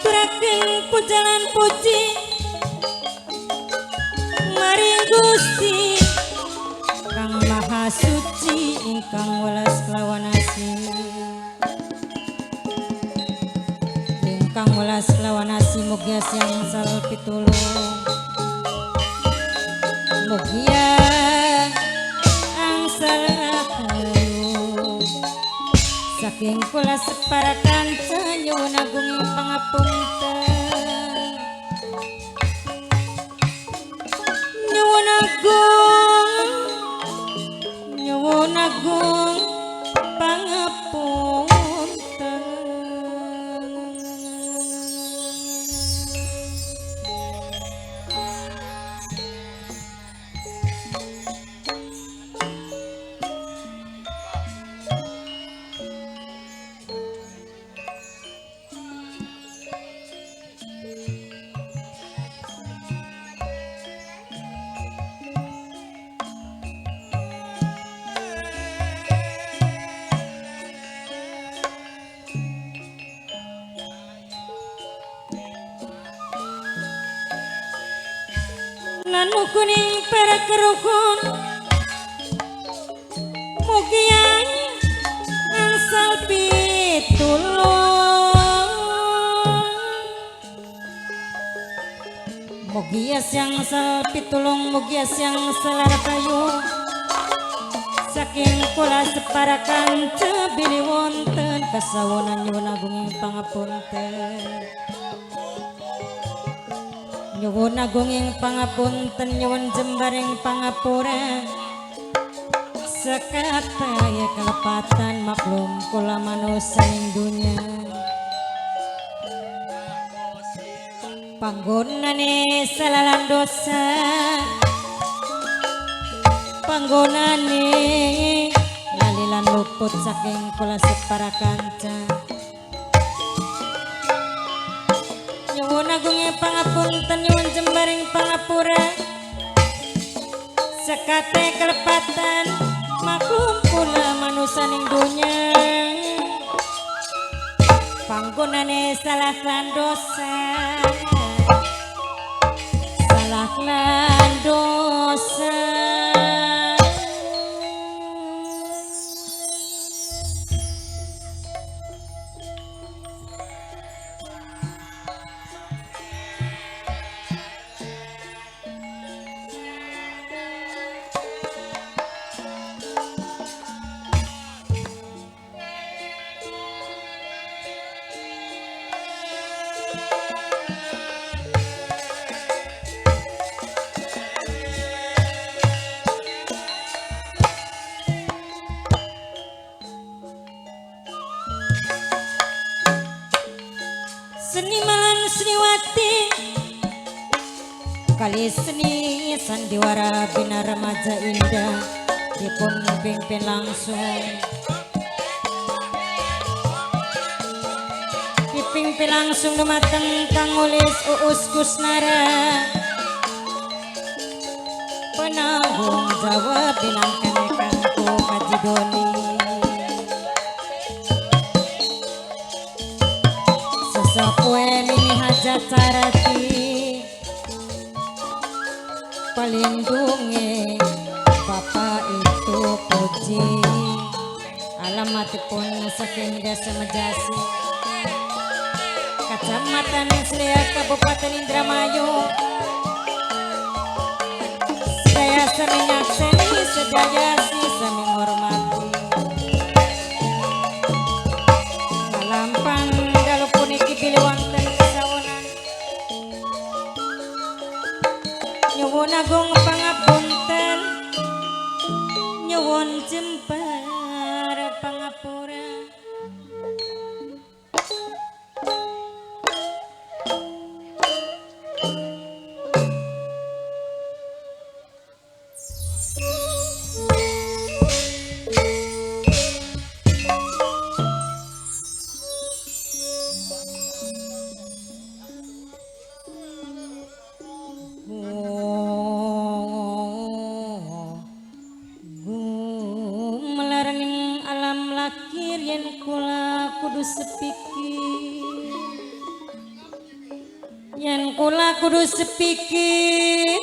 Turaking pujalan puji maring Gusti Kang Maha Suci ingkang welas kelawan asih ingkang welas kelawan asih mugia siang sal pitulung mugia angsal akayu saking kula separakan nyuwun agung ing pangapunten nyuwun agung pangapunten Lanu kuning perak kerukun mugia angsal pitulung mugia siang sal pitulung mugia siang salar kayu saking kula separakan cebili wonten kasawonan nyuwun agung ing pangapunten nyuwun agung ing pangapunten nyuwun jembaring pangapura sekataya kelepatan maklum kula manusa ing dunya panggonane salalan dosa panggonane ngalilan luput saking kula separakanca nyuwun agung ing pangapunten nyuwun jembaring pangapura sekate kelepatan maklum kula manusa ning donya panggonane salah lan dosa salah lan dosa Seniman Seniwati kali seni sandiwara bina remaja indah dipun pimpin langsung dipimpin langsung dumateng Kang Ulis Uus Kusnara penanggung jawab binangkan Kangku Kaji Doni Sapue mini hajat sarati pelindungi Bapak itu puji alamatipun saking Desa Mejasi Kecamatan Selia Kabupaten Indramayu sedaya sami nyakseni sedaya si sami ngormati ngalampang puniki pilih wonten kasawonan nyuwun agung pangapunten nyuwun jembar pangapura yen kula kudu sepikir yen kula kudu sepikir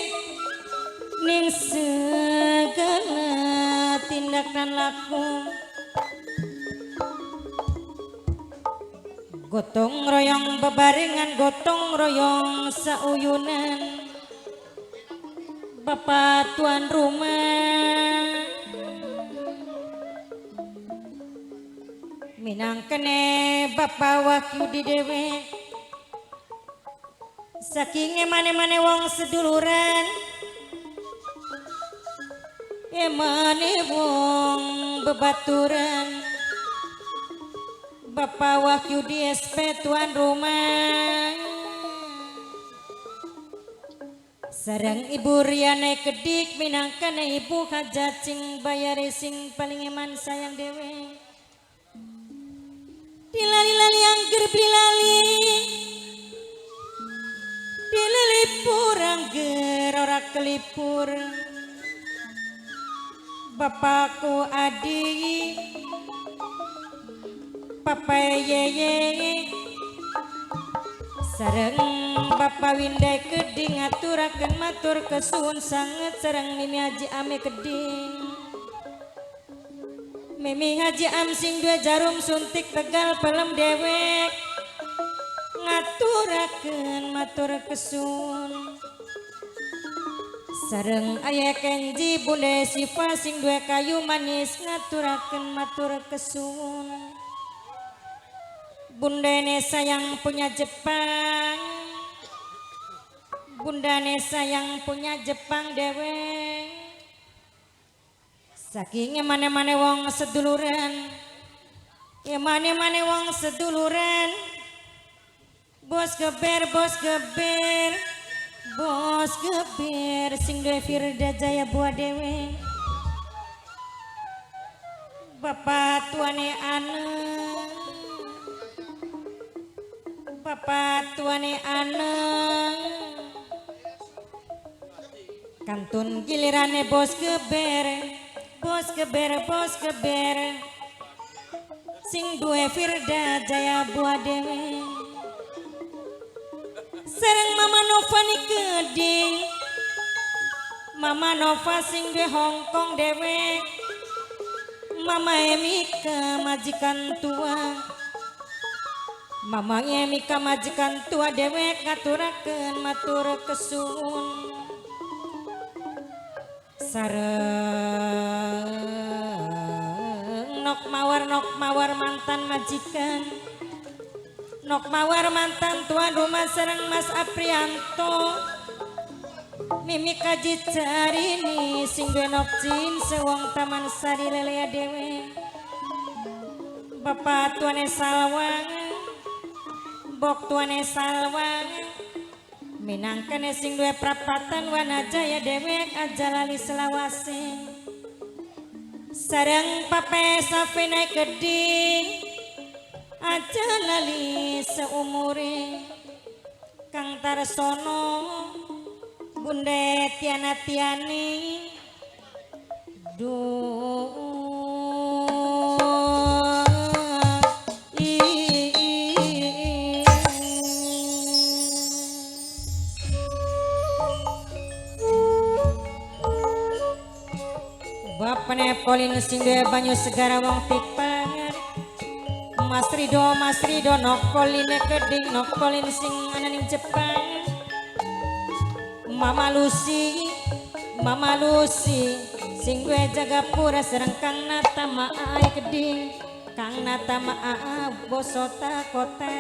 ning segala tindakan laku gotong royong bebarengan gotong royong sauyunan Bapak tuan rumah minangkene Bapak wakil di dewe saking emane-mane wong seduluran emane wong bebaturan Bapak wakil di SP tuan rumah sareng Ibu Riana Kedik minangkane Ibu hajat sing bayare sing paling eman sayang dewe dilali-lali angger beli dililipur angger ora kelipur Bapakku adik Papa yeye sareng Bapak Windai Keding ngaturaken matur kesuwun sanget sareng Mimi Haji Ame Keding Mimi Haji Am sing dua jarum suntik Tegal pelem dewek ngaturaken matur kesuwun sareng Ayah Kenji Bunda Siva sing dua kayu manis ngaturaken matur kesuwun Bunda Nesa yang punya Jepang Bunda Nesa yang punya Jepang dewe saking emane-mane wong seduluran emane-mane wong seduluran bos geber sing dua Firda Jaya buah dewe Bapak tuane Bapak tuane kantun gilirane bos geber sing dua Firda Jaya buah dewe sareng Mama Nova ni Keding Mama Nova sing dua Hongkong dewe Mama Emika majikan tua Mama Emika majikan tua dewek ngaturaken matur kesuwun sareng nok mawar mantan majikan nok mawar mantan tuan rumah sareng Mas Aprianto Mimi Kaji Carini sing dua nok jin sewong Taman Sari Lelea dewe Bapak tuane Salwang Bok tuane Salwang minangkane sing dua prapatan Wanajaya dewek aja lali selawase sareng Pape Safenai Keding aja lali seumure Kang Tarsono Bunda Tiana Tiani Bapane Polin sing dua banyu segara wong tikpangan Mas Rido nokoline Keding nokolin sing ananing Jepang Mama Lucy sing dua Jagapura sareng Kang Nata Maai Keding Kang Nata Maa Bosota Kota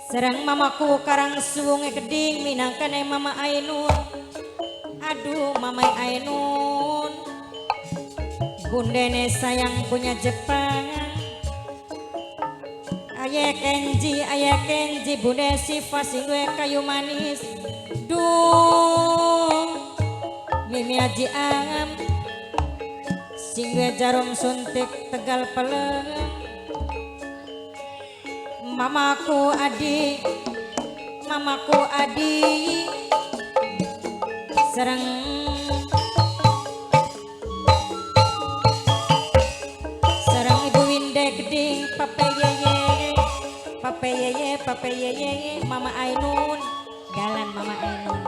sareng Mamaku Karang Suwunge Keding minangkane Mama Ainun aduh Mama Ainun Bunda Nesa yang punya Jepang Ayah Kenji Bunda Siva sing dua kayu manis Mimi Haji Am sing dua jarum suntik Tegal pelem Mamaku Adi sareng Ibu Winde Keding Pape Papa Yeye, Mama Ainun, Galan Mama Ainun.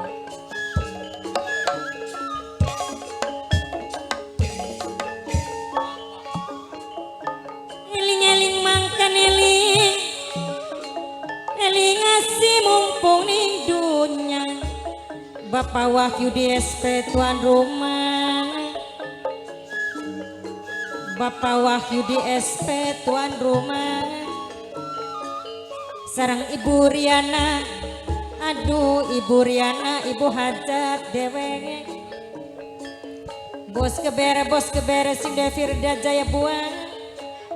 Eling-eling mangkan eling ngasih mumpung ning dunya. Bapak Wahyu di SP tuan rumah. Bapak Wahyu di SP tuan rumah. Sarang Ibu Riana, aduh Ibu Riana, Ibu Hajat dewe. Bos kebere sing de Firda Jayabuana.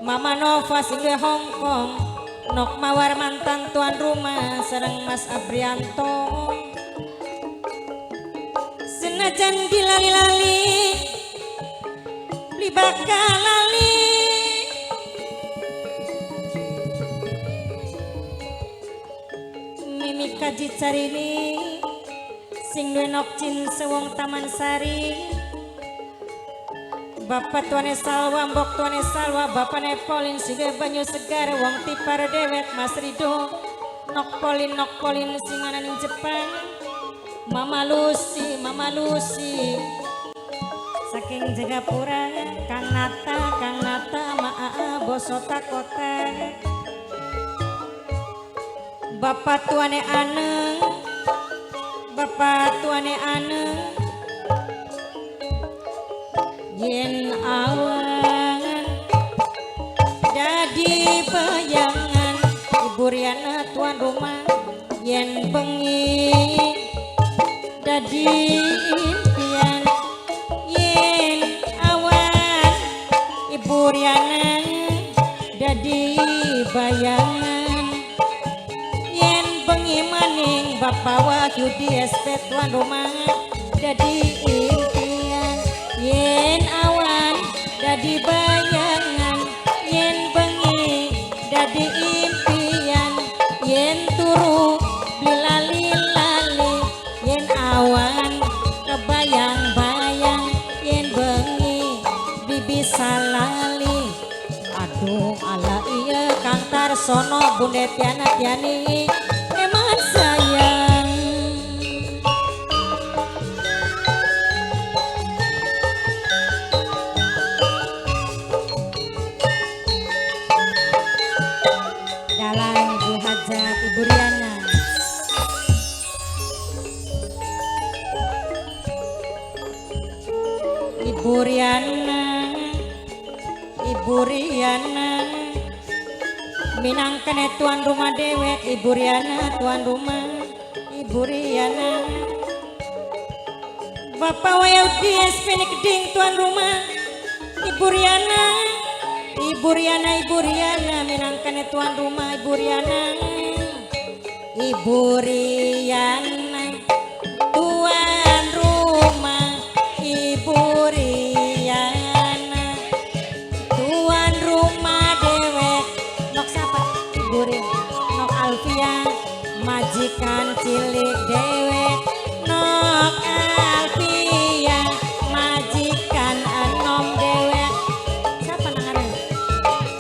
Mama Nova sing de Hongkong. Nok Mawar mantan tuan rumah sareng Mas Aprianto. Senajan dilali-lali li bakal lali. Mimi kaji carini sing duwe nokcin sewong Taman Sari. Bapak tuane Salwa, mbok tuane Salwa, bapak Nepolin sige banyu segar wong tipar dewek Mas Rido. Nok polin sing ana ning Jepang. Mama Lucy saking Jagapura. Kang Nata maa bosota kota. Bapak tuane Aneng yen awan jadi bayangan. Ibu Riana tuan rumah yen bengi jadi impian. Yen awan Ibu Riana jadi bayangan. Yen bengi maning Bapak Wahyu di SP tuan rumah jadi impian. Yen awan jadi bayangan. Yen bengi jadi impian. Yen turu lali-lali. Yen awan kebayang-bayang. Yen bengi bibisa lali. Aduh ala iya Kang Tarsono Bunda Tiani emang sayang. Dalam Ibu Hajat Ibu Riana. Ibu Riana minangkene tuan rumah dewek. Ibu Riana tuan rumah. Ibu Riana Bapak Wayudi SP Keding tuan rumah. Ibu Riana minangkene tuan rumah. Ibu Riana tuan rumah. Ibu Riana tuan rumah dewek. Nok siapa? Ibu Riana. Nok Alfia majikan cilik dewek. Nok Alfia majikan enom dewek. Siapa nangaran?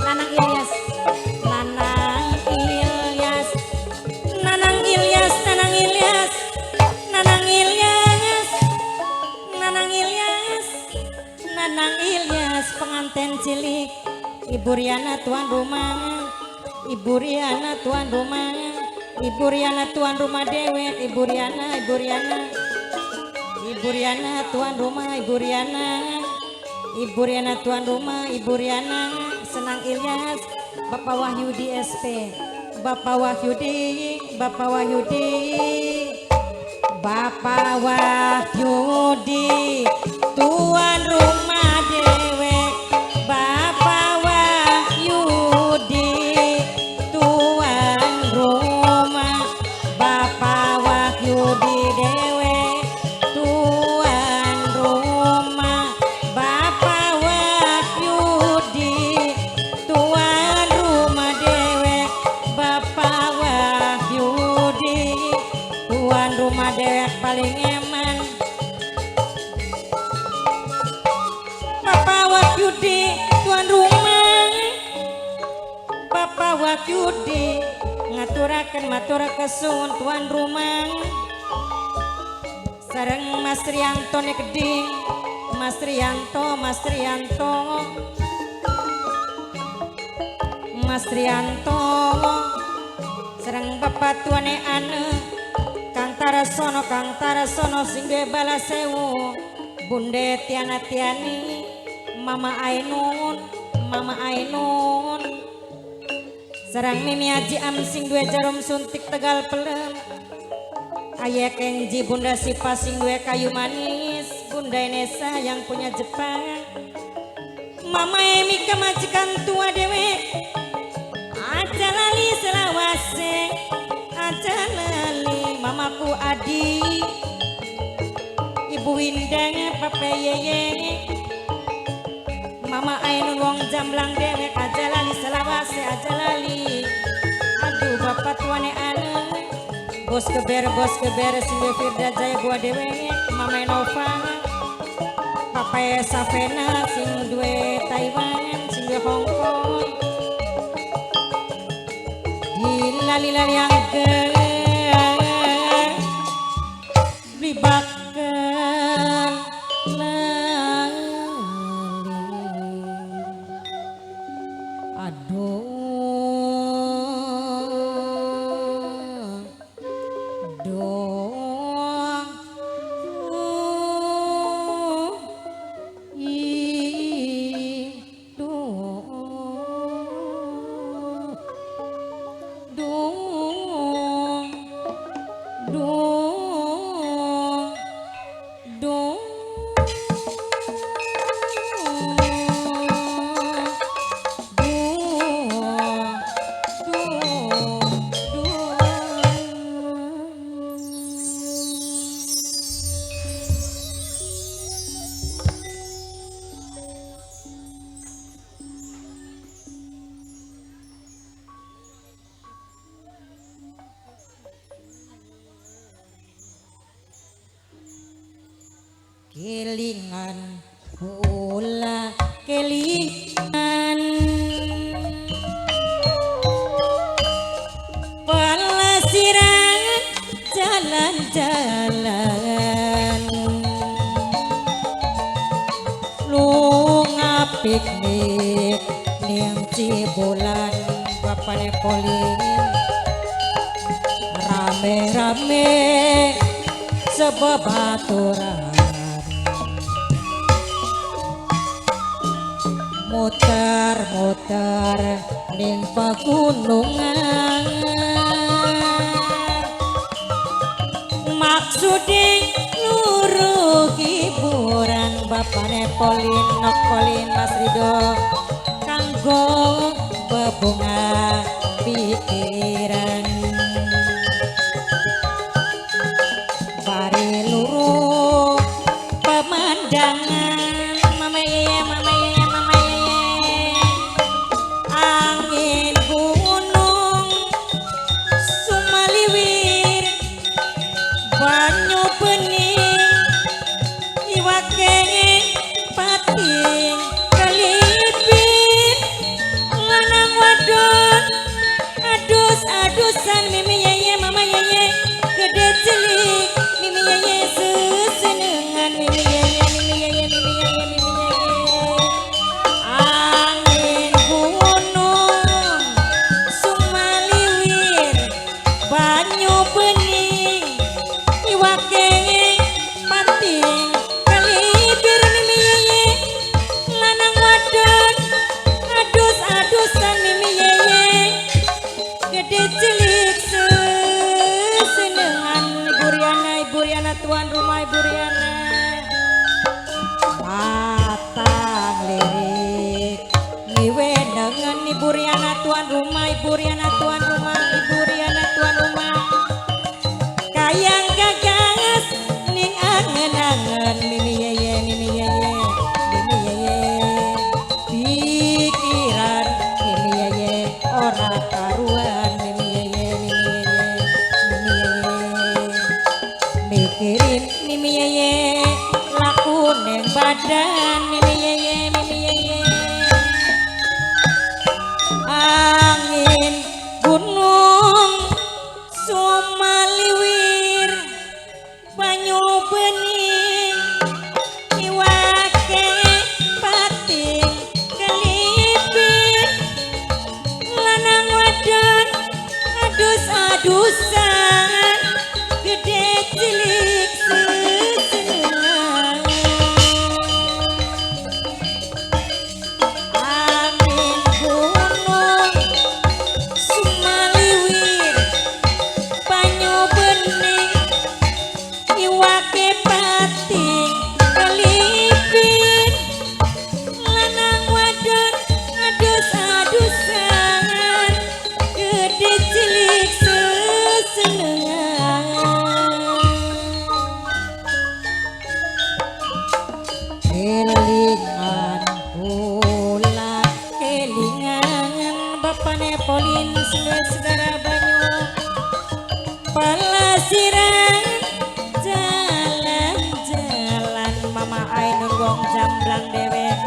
Nanang Ilyas. Nanang Ilyas pengantin cilik. Ibu Riana tuan rumah. Ibu Riana tuan rumah. Ibu Riana tuan rumah dewek. Ibu Riana tuan rumah. Ibu Riana tuan rumah. Ibu Riana senang Ilyas. Bapak Wahyudi SP. Bapak Wahyudi tuan rumah dewek. Bapak Wahyudi tuan rumah. Bapak Wahyudi dewek tuan rumah. Bapak Wahyudi tuan rumah dewek. Bapak Wahyudi tuan rumah dewek paling eman. Bapak Wahyudi tuan rumah. Bapak wakyudi ngaturaken matur kesuwun tuan rumah sareng Mas Rianto Nekeding Mas Rianto sareng Bapak tuane ane Kang Tarasono sing duwe balasewu Bunda Tiana Tiani Mama Ainun sareng Mimi Haji Am sing duwe jarum suntik Tegal Pelem Ayah Kenji Bunda Sipa sing duwe kayu manis Bunda Inesa yang punya Jepang Mama Emi kemajikan tua dewe aja lali selawase aja lali mamaku Adi Ibu Windang Papa Yeye Mama Ainun wong jamblang dewe aja lali selawase aja lali aduh bapak tuane ane bos keber sing Firda Jaya gua dewe Mama Nova Papa Savena sing duwe Taiwan sing duwe Hong Kong lali yang ke libatkan lali aduh kelingan pula kelingan pelesiran jalan-jalan lunga piknik ning Cibulan bapane poling rame-rame sebebaturan muter-muter ning pegunungan maksude luruh hiburan bapane Polin nok Polin Mas Rido kanggo bebunga pikiran bari luruh pemandangan mama yeye angin gunung sumaliwir banyu bening iwak kenge pating kalipin lanang wadon adus-adusan mimi yeye mama yeye gede cilik mimi yeye sesenengan mimi yeye angin gunung sumaliwir banyu bening iwak kenge pating kalibir mimi yeye lanang wadon adus-adusan mimi yeye gede cilik sesenengan Ibu Riana tuan rumah Ibu Riana patang lirik ngiwenengan Ibu Riana tuan rumah Ibu Riana tuan rumah kayang gagas ning angen-angen mimi yeye pikiran mimi yeye ora karuan mimi yeye mikirin mimi yeye laku neng badan mimi yeye angin adusan gede cilik sesenengan angin gunung sumaliwir banyu bening iwake pating kelipin lanang wadon adus-adusan gede cilik sesenengan kelingan pula kelingan bapane Polin segara banyu palasiran jalan-jalan mama Ainun wong jamblang dewek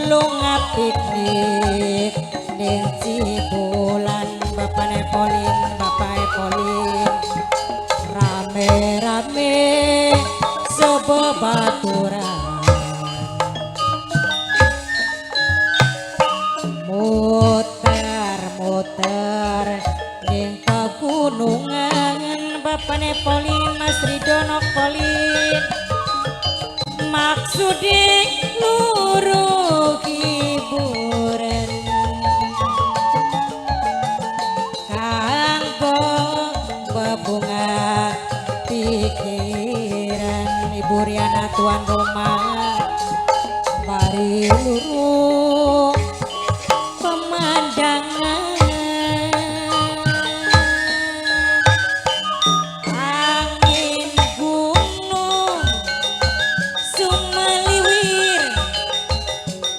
lunga piknik ning Cibulan bapane Polin rame-rame sebebaturan muter-muter ning pegunungan bapane Polin Mas Ridonok Polin maksude luruh hiburan kanggo bebunga pikiran Ibu Riana tuan rumah bari luruh pemandangan angin gunung sumaliwir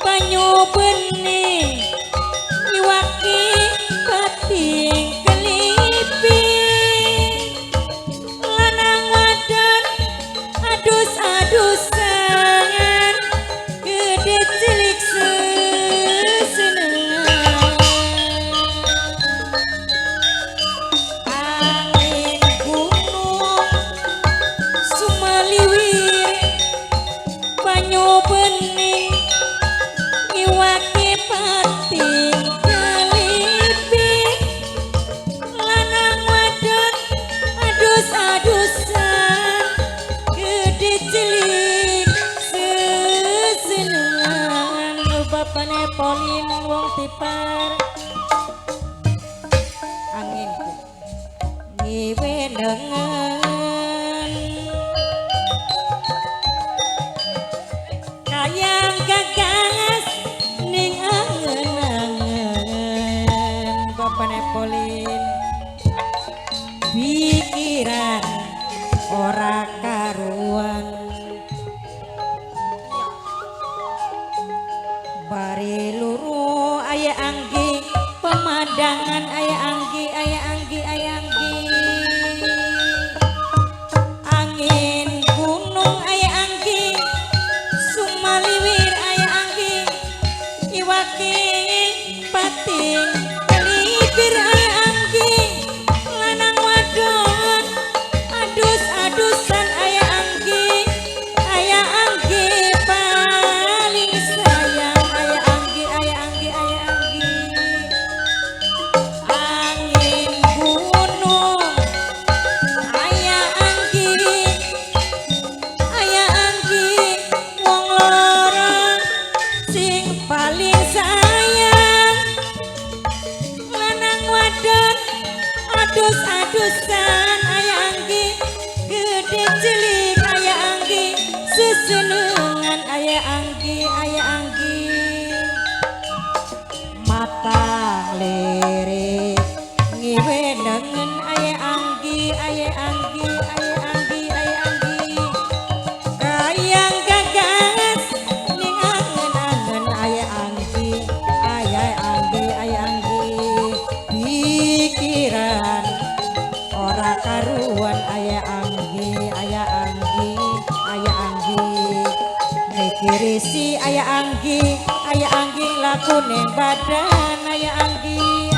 banyu bening iwaki pating kelipin lanang wadon adus-adusan gede cilik sesenengan angin gunung sumaliwir banyu bening iwake pating kelipin lanang wadon adus-adusan gede cilik sesenengan bapane Polin wong tipar angin ngiwenengan kayang gagas ning angen-angen bapane Polin pikiran ora karuan bari luru aya anggi pemandangan aya anggi angin gunung aya anggi sumaliwir aya anggi iwake pating kelipir aya anggi lanang wadon adus-adusan aya anggi paling sayang aya anggi angin gunung aya anggi wong loro sing paling sayang lanang wadon adus-adusan aya anggi gede cilik aya anggi sesenengan aya anggi mata lirik ngiwenengen aya anggi kayang gagas ning angen-angen aya anggi pikiran ora karuan aya anggi mikirisi aya anggi lakune badan aya anggi